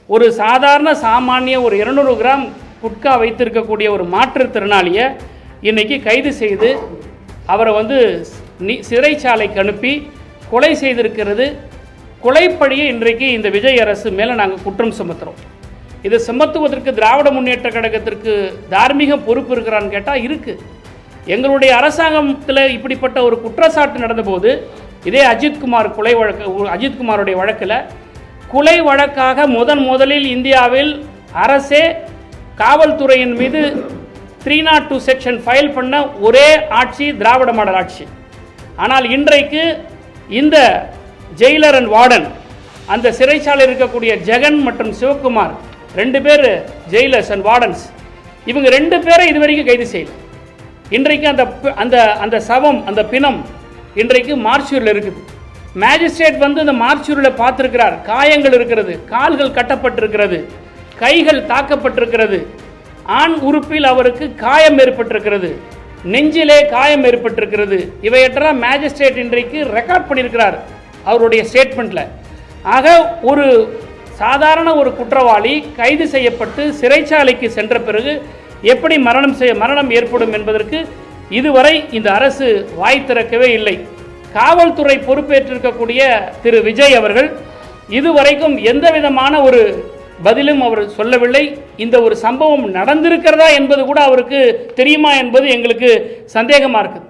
ஒரு சாதாரண சாமானிய ஒரு 200 கிராம் குட்கா வைத்திருக்கக்கூடிய ஒரு மாற்றுத்திறனாளியை இன்றைக்கி கைது செய்து அவரை சிறைச்சாலைக்கு அனுப்பி கொலை செய்திருக்கிறது. கொலைப்பழியை இன்றைக்கு இந்த விஜய் அரசு மேலே நாங்கள் குற்றம் சுமத்துகிறோம். இதை சுமத்துவதற்கு திராவிட முன்னேற்ற கழகத்திற்கு தார்மீக பொறுப்பு இருக்கிறான்னு கேட்டால் இருக்குது. எங்களுடைய அரசாங்கத்தில் இப்படிப்பட்ட ஒரு குற்றச்சாட்டு நடந்தபோது இதே அஜித்குமாருடைய வழக்கில் கொலை வழக்காக முதலில் இந்தியாவில் அரசே காவல்துறையின் மீது 302 செக்ஷன் ஃபைல் பண்ண ஒரே ஆட்சி திராவிட மாடல் ஆட்சி. ஆனால் இன்றைக்கு இந்த ஜெயிலர் அண்ட் வார்டன், அந்த சிறைச்சாலை இருக்கக்கூடிய ஜெகன் மற்றும் சிவகுமார் 2 பேர் ஜெயிலர்ஸ் அண்ட் வார்டன்ஸ், இவங்க 2 பேரை இதுவரைக்கும் கைது செய்யல. இன்றைக்கு அந்த சவம், அந்த பிணம் இன்றைக்கு மார்ச்சூரில் இருக்குது. மேஜிஸ்ட்ரேட் அந்த மார்ச்சூரில் பார்த்துருக்கிறார். காயங்கள் இருக்கிறது, கால்கள் கட்டப்பட்டிருக்கிறது, கைகள் தாக்கப்பட்டிருக்கிறது, ஆண் உறுப்பில் அவருக்கு காயம் ஏற்பட்டிருக்கிறது, நெஞ்சிலே காயம் ஏற்பட்டிருக்கிறது. இவையெல்லாம் மேஜிஸ்ட்ரேட் இன்றைக்கு ரெக்கார்ட் பண்ணியிருக்கிறார் அவருடைய ஸ்டேட்மெண்ட்டில். ஆக ஒரு சாதாரண ஒரு குற்றவாளி கைது செய்யப்பட்டு சிறைச்சாலைக்கு சென்ற பிறகு எப்படி மரணம் ஏற்படும் என்பதற்கு இதுவரை இந்த அரசு வாய் திறக்கவே இல்லை. காவல்துறை பொறுப்பேற்றிருக்கக்கூடிய திரு விஜய் அவர்கள் இதுவரைக்கும் எந்த விதமான ஒரு பதிலும் அவர் சொல்லவில்லை. இந்த ஒரு சம்பவம் நடந்திருக்கிறதா என்பது கூட அவருக்கு தெரியுமா என்பது எங்களுக்கு சந்தேகமாக இருக்குது.